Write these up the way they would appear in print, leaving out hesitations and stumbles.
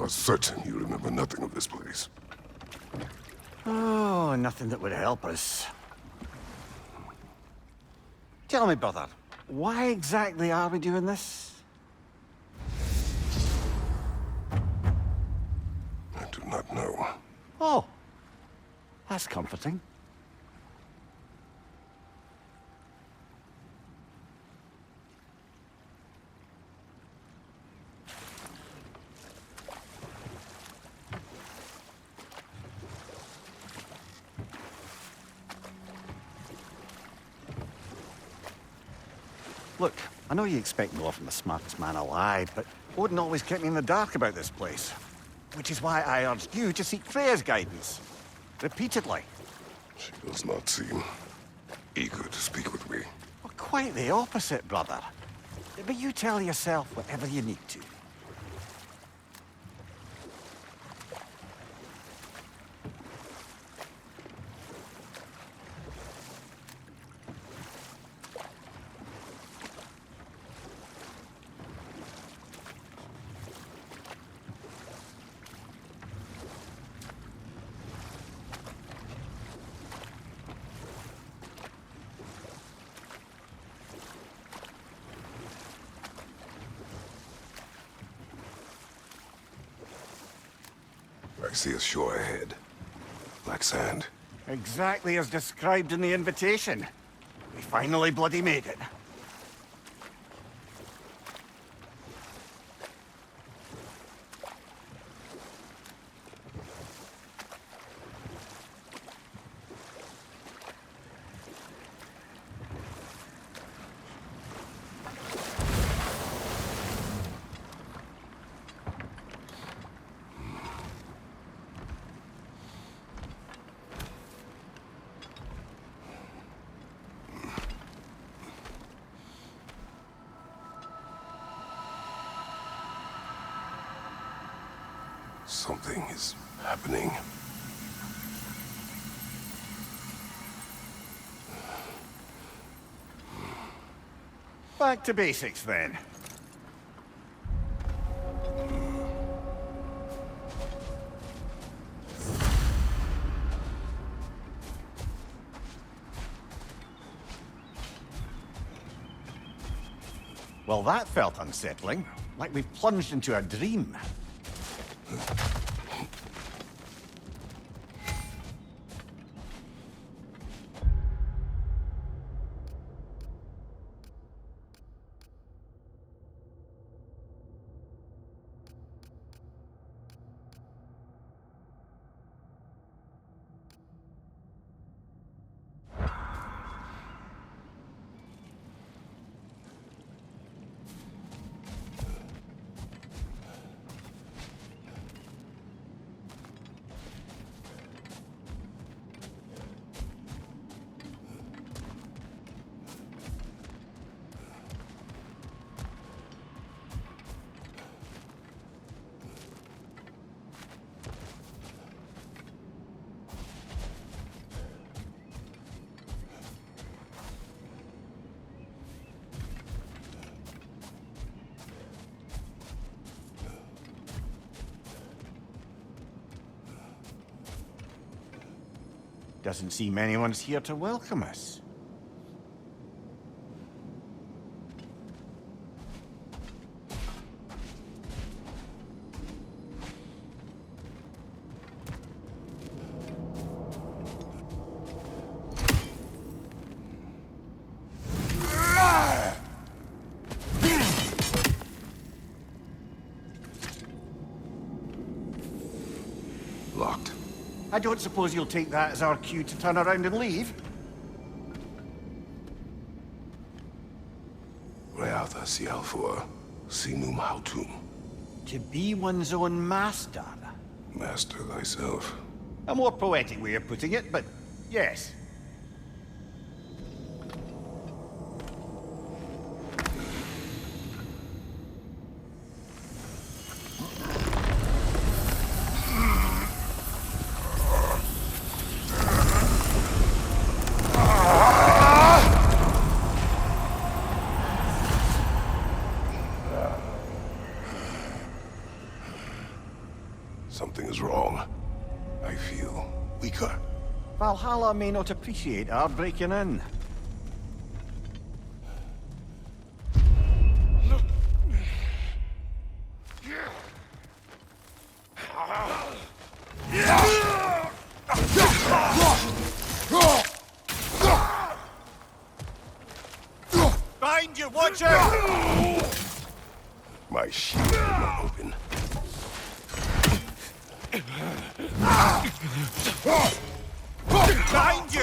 are certain you remember nothing of this place. Oh, nothing that would help us. Tell me, brother, why exactly are we doing this? I do not know. Oh, that's comforting. Look, I know you expect more from the smartest man alive, but Odin always kept me in the dark about this place. Which is why I urged you to seek Freya's guidance. Repeatedly. She does not seem eager to speak with me. Well, quite the opposite, brother. But you tell yourself whatever you need to. I see a shore ahead. Black sand. Exactly as described in the invitation. We finally bloody made it. Something is happening. Back to basics, then. Well, that felt unsettling. Like we plunged into a dream. Doesn't seem anyone's here to welcome us. Locked. I don't suppose you'll take that as our cue to turn around and leave? Reatha sialfur, sinum hautum. To be one's own master. Master thyself. A more poetic way of putting it, but yes. Something is wrong. I feel weaker. Valhalla may not appreciate our breaking in. Behind you, watch out! My shield will not open. Behind you!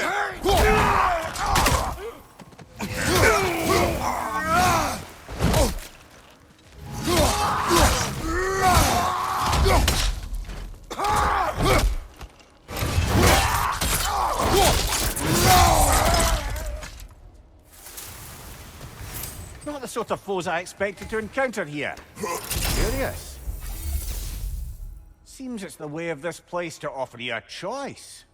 Not the sort of foes I expected to encounter here. Curious. Seems it's the way of this place to offer you a choice.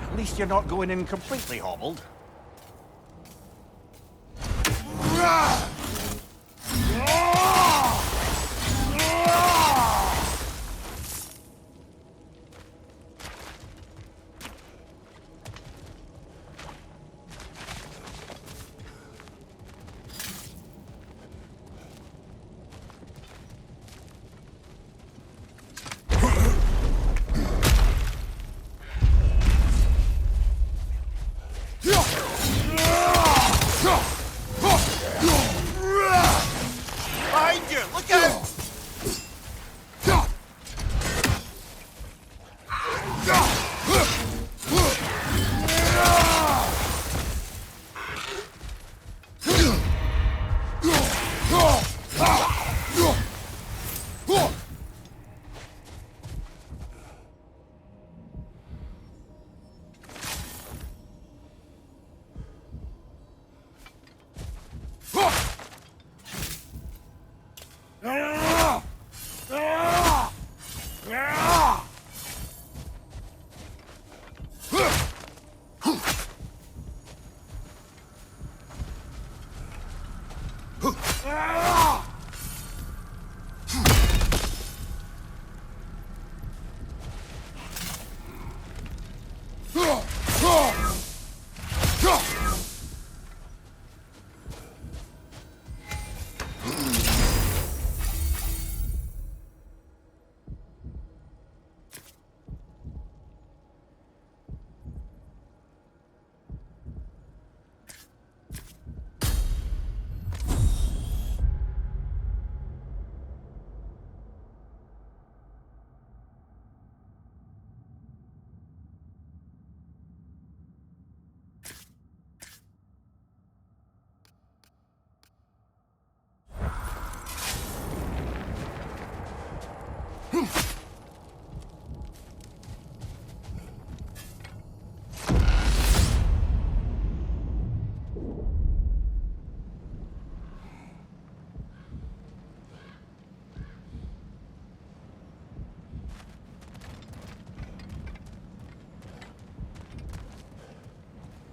At least you're not going in completely hobbled. Behind you! Look out!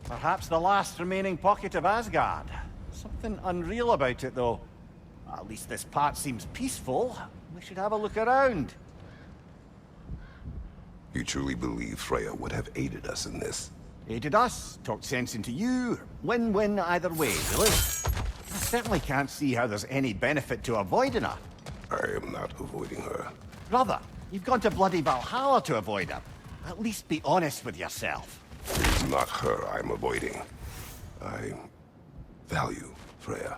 Perhaps the last remaining pocket of Asgard. Something unreal about it, though. At least this part seems peaceful. We should have a look around. You truly believe Freya would have aided us in this? Aided us, talked sense into you. Win-win either way, really. I certainly can't see how there's any benefit to avoiding her. I am not avoiding her. Brother, you've gone to bloody Valhalla to avoid her. At least be honest with yourself. It is not her I'm avoiding. I value Freya.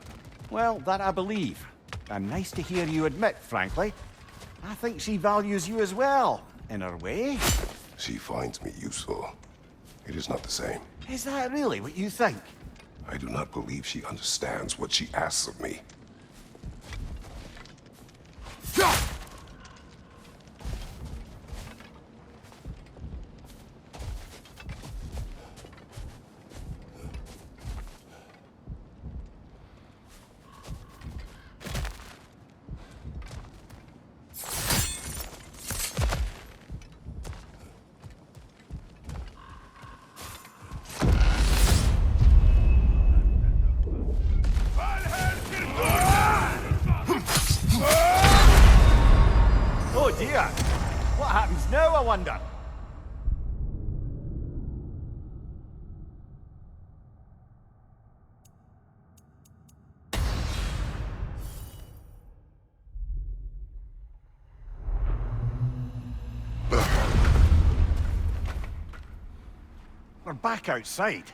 Well, that I believe. And nice to hear you admit, frankly. I think she values you as well, in her way. She finds me useful. It is not the same. Is that really what you think? I do not believe she understands what she asks of me. Oh dear! What happens now, I wonder? We're back outside.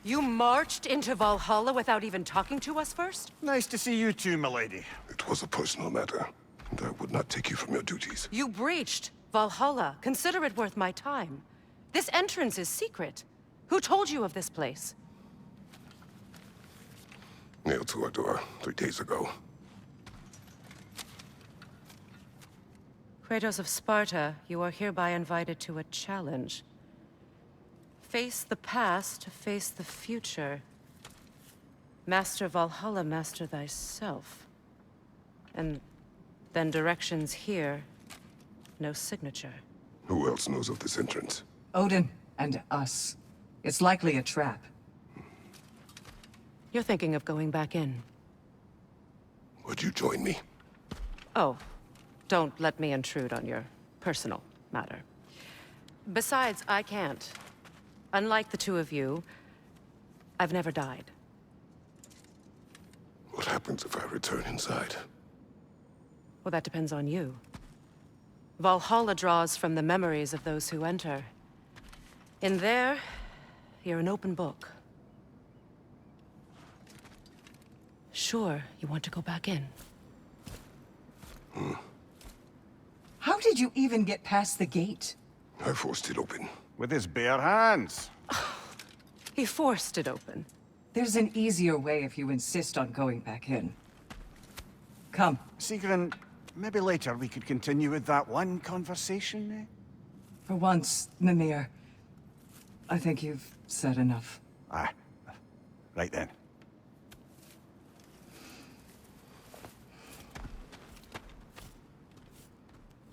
You marched into Valhalla without even talking to us first? Nice to see you too, milady. It was a personal matter, and I would not take you from your duties. You breached Valhalla. Consider it worth my time. This entrance is secret. Who told you of this place? Nailed to our door 3 days ago. Kratos of Sparta, you are hereby invited to a challenge. Face the past to face the future. Master Valhalla, master thyself. And then directions here, no signature. Who else knows of this entrance? Odin and us. It's likely a trap. You're thinking of going back in. Would you join me? Oh, don't let me intrude on your personal matter. Besides, I can't. Unlike the two of you, I've never died. What happens if I return inside? Well, that depends on you. Valhalla draws from the memories of those who enter. In there, you're an open book. Sure, you want to go back in. How did you even get past the gate? I forced it open. With his bare hands. He forced it open. There's an easier way if you insist on going back in. Come. Sigrun, maybe later we could continue with that one conversation, eh? For once, Mimir, I think you've said enough. Ah, right then.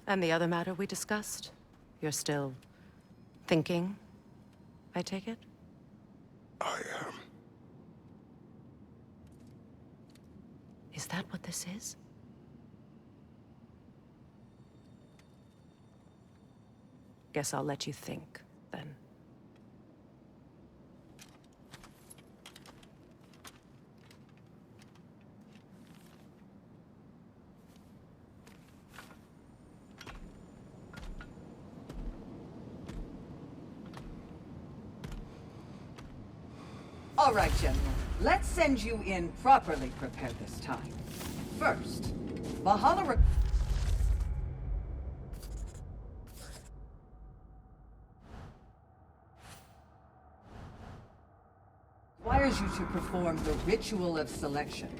And the other matter we discussed? You're still thinking, I take it? I am. Is that what this is? Guess I'll let you think, then. All right, General. Let's send you in properly prepared this time. First, Valhalla requires you to perform the ritual of selection.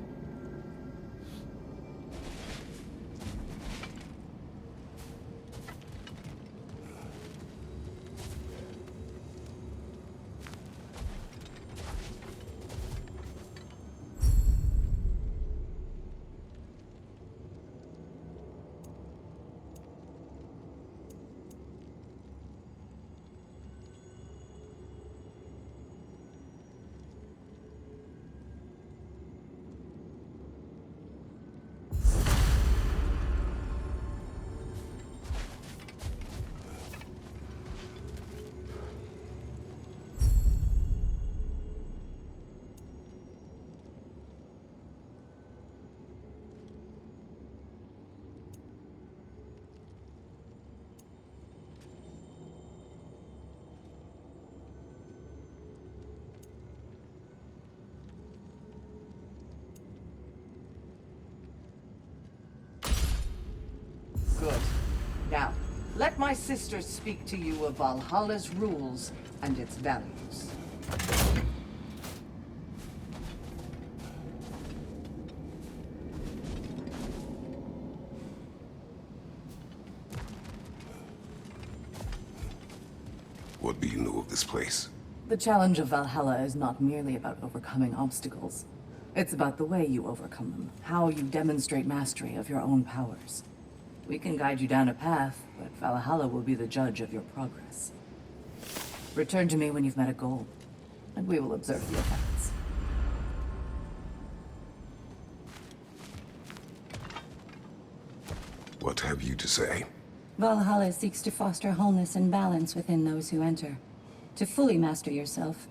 Good. Now, let my sister speak to you of Valhalla's rules and its values. What do you know of this place? The challenge of Valhalla is not merely about overcoming obstacles. It's about the way you overcome them, how you demonstrate mastery of your own powers. We can guide you down a path, but Valhalla will be the judge of your progress. Return to me when you've met a goal, and we will observe the effects. What have you to say? Valhalla seeks to foster wholeness and balance within those who enter. To fully master yourself,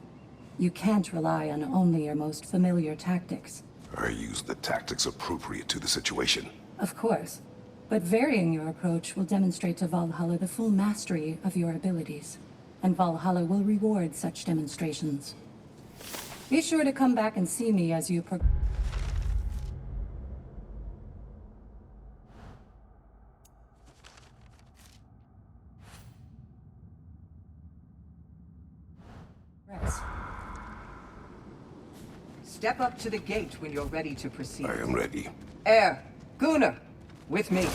you can't rely on only your most familiar tactics. I use the tactics appropriate to the situation. Of course, but varying your approach will demonstrate to Valhalla the full mastery of your abilities, and Valhalla will reward such demonstrations. Be sure to come back and see me as you progress. Step up to the gate when you're ready to proceed. I am ready. Gunnar, with me.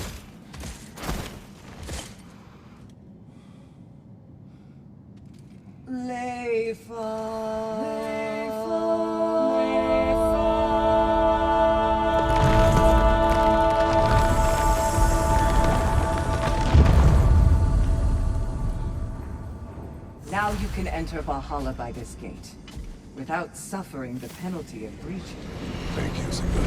Now you can enter Valhalla by this gate, without suffering the penalty of breaching. Thank you, Sigurd.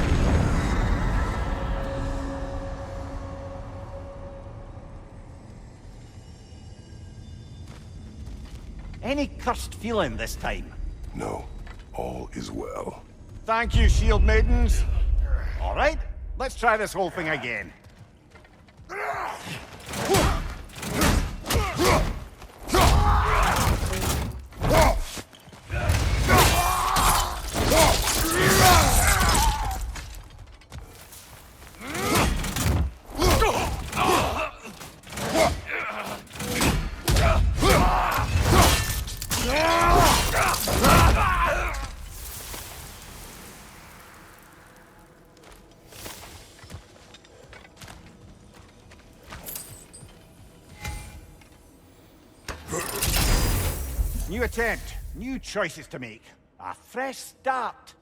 Any cursed feeling this time? No, all is well. Thank you, shield maidens. All right, let's try this whole thing again. New attempt, new choices to make. A fresh start.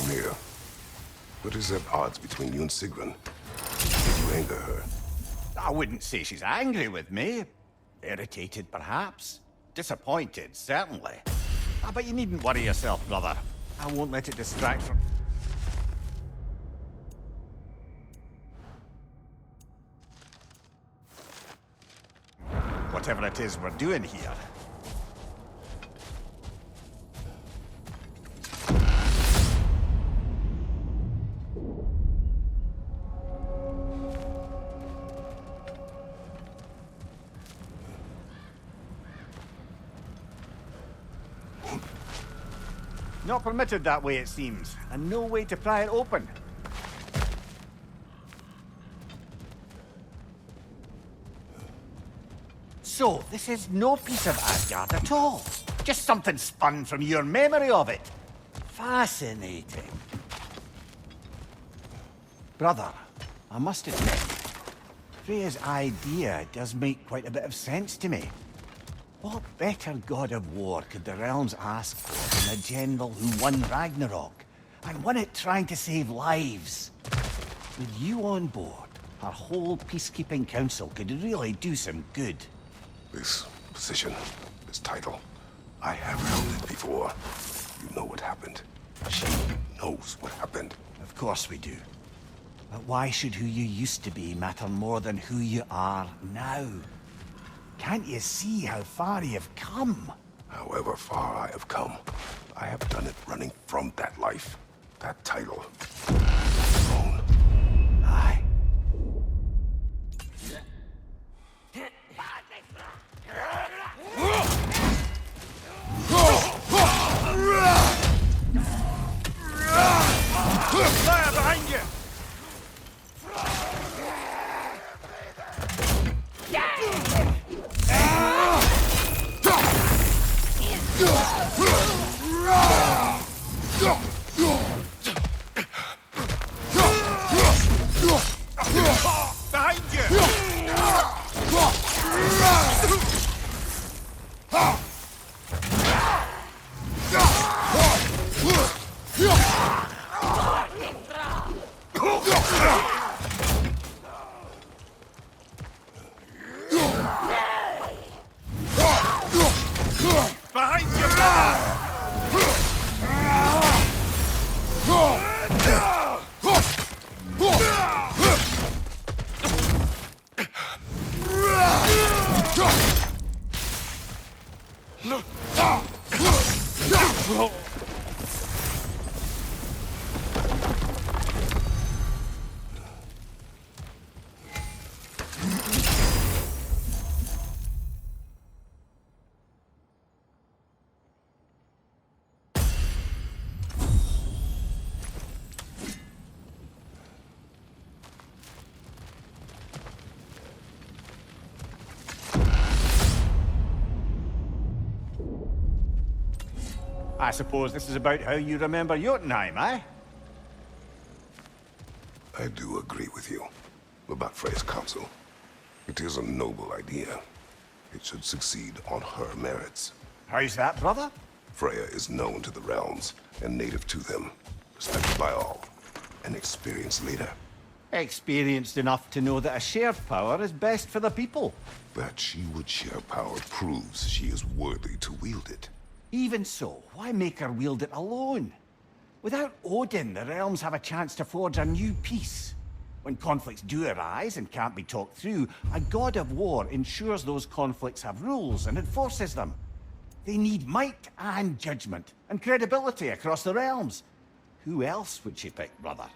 Mimir, what is at odds between you and Sigrun? Did you anger her? I wouldn't say she's angry with me. Irritated, perhaps. Disappointed, certainly. But you needn't worry yourself, brother. I won't let it distract from... whatever it is we're doing here. Not permitted that way, it seems, and no way to pry it open. So, this is no piece of Asgard at all. Just something spun from your memory of it. Fascinating. Brother, I must admit, Freya's idea does make quite a bit of sense to me. What better god of war could the realms ask for than a general who won Ragnarök, and won it trying to save lives? With you on board, our whole peacekeeping council could really do some good. This position, this title, I have held it before. You know what happened. She knows what happened. Of course we do. But why should who you used to be matter more than who you are now? Can't you see how far you've come? However far I have come, I have done it running from that life, that title. Alone. Aye. Fire behind you! Behind you! Behind you, I suppose this is about how you remember Jotunheim, eh? I do agree with you about Freya's council. It is a noble idea. It should succeed on her merits. How's that, brother? Freya is known to the realms and native to them, respected by all, an experienced leader. Experienced enough to know that a shared power is best for the people. That she would share power proves she is worthy to wield it. Even so, why make her wield it alone? Without Odin, the realms have a chance to forge a new peace. When conflicts do arise and can't be talked through, a god of war ensures those conflicts have rules and enforces them. They need might and judgment, and credibility across the realms. Who else would she pick, brother?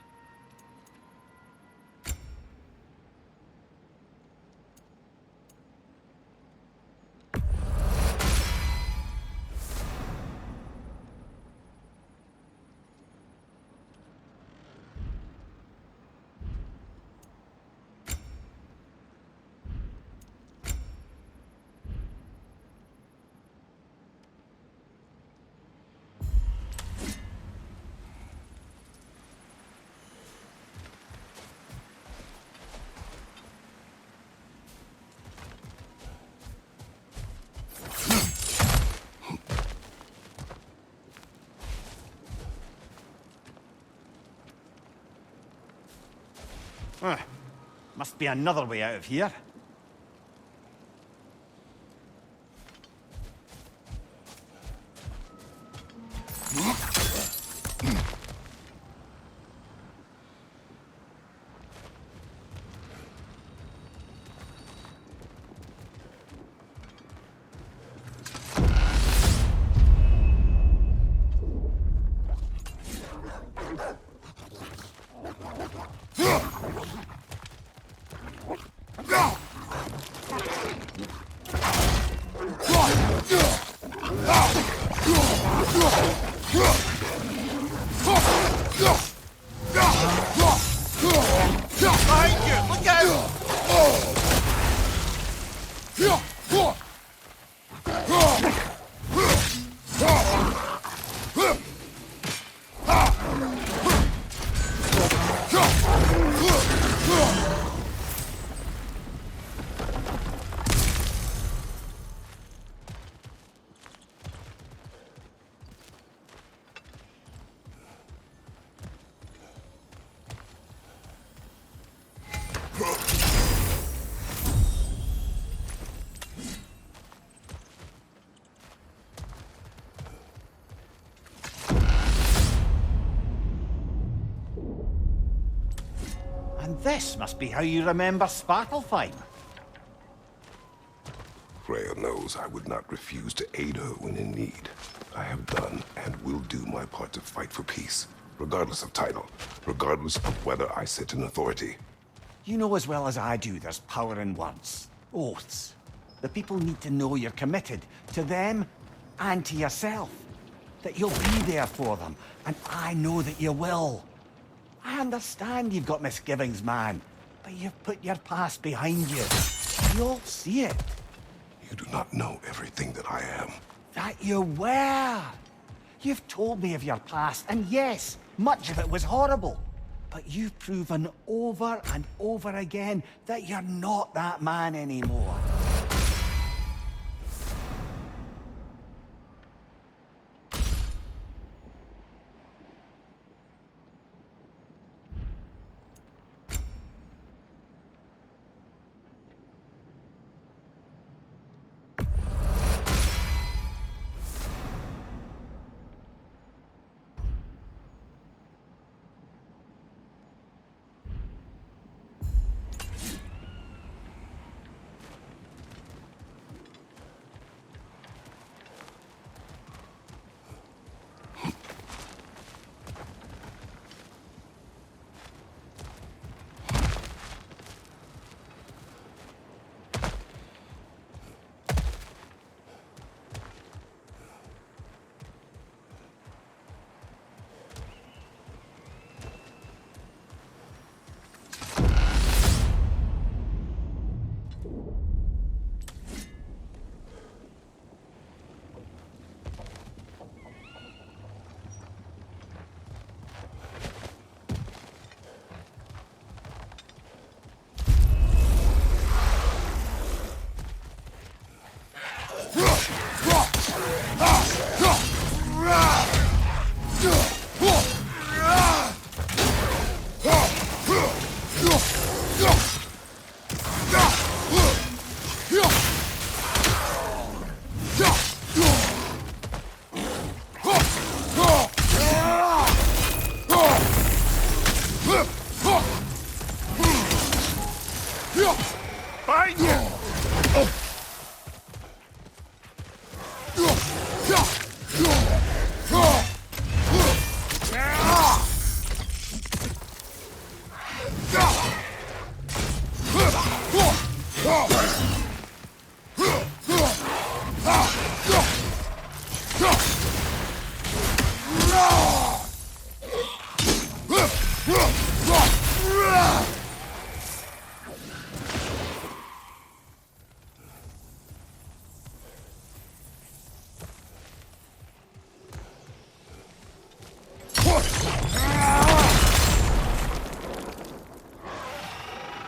Must be another way out of here. And this must be how you remember Svartalfheim. Freya knows I would not refuse to aid her when in need. I have done and will do my part to fight for peace, regardless of title, regardless of whether I sit in authority. You know as well as I do there's power in words, oaths. The people need to know you're committed to them and to yourself. That you'll be there for them, and I know that you will. I understand you've got misgivings, man, but you've put your past behind you. We all see it. You do not know everything that I am. That you were. You've told me of your past, and yes, much of it was horrible. But you've proven over and over again that you're not that man anymore.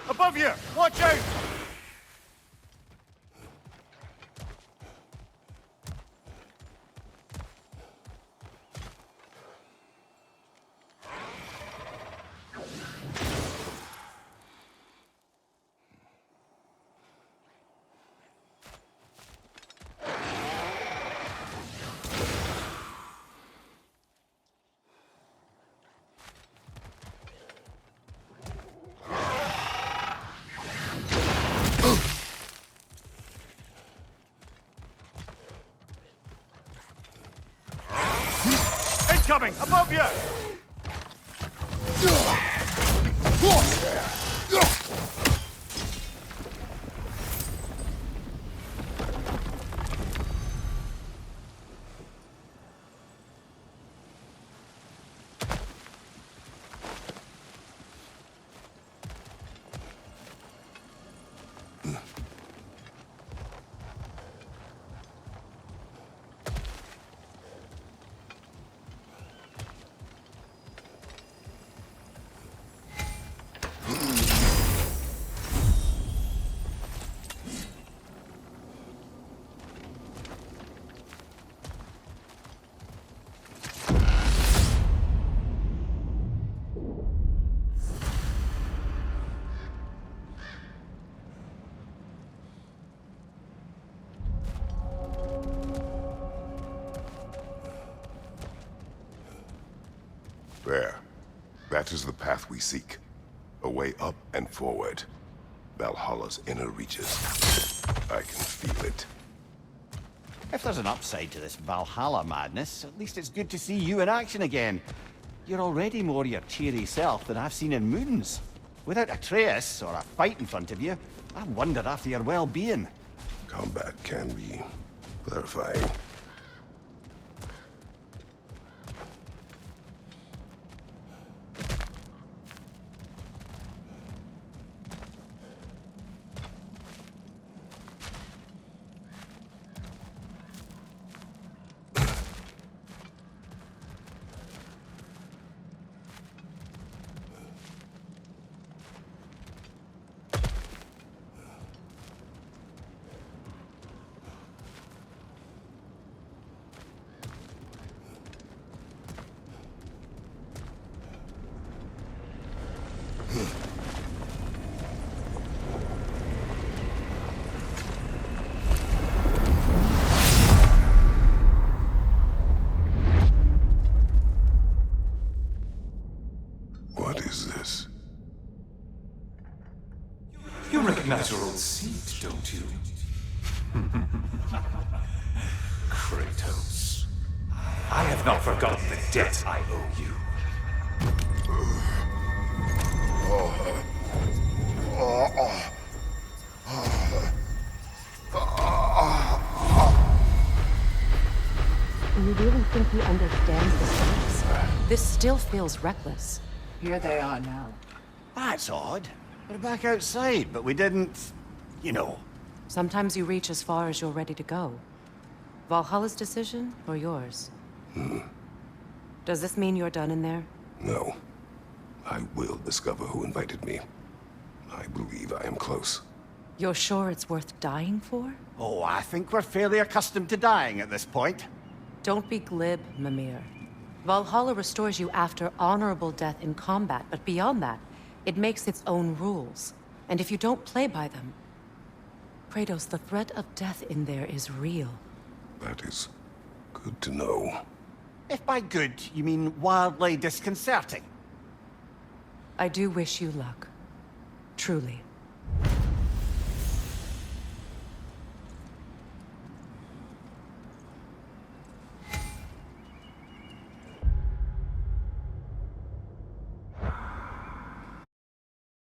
Above you! Watch out! Incoming! Above you! There. That is the path we seek. A way up and forward. Valhalla's inner reaches. I can feel it. If there's an upside to this Valhalla madness, at least it's good to see you in action again. You're already more your cheery self than I've seen in moons. Without Atreus, or a fight in front of you, I wonder after your well-being. Combat can be clarifying. this? You recognize your old seat, don't you? Kratos. I have not forgotten the debt I owe you. You really think he understands the stakes? This still feels reckless. Here they are now. That's odd. We're back outside, but we didn't... you know. Sometimes you reach as far as you're ready to go. Valhalla's decision, or yours? Does this mean you're done in there? No. I will discover who invited me. I believe I am close. You're sure it's worth dying for? Oh, I think we're fairly accustomed to dying at this point. Don't be glib, Mimir. Valhalla restores you after honorable death in combat, but beyond that, it makes its own rules. And if you don't play by them... Kratos, the threat of death in there is real. That is good to know. If by good, you mean wildly disconcerting. I do wish you luck. Truly.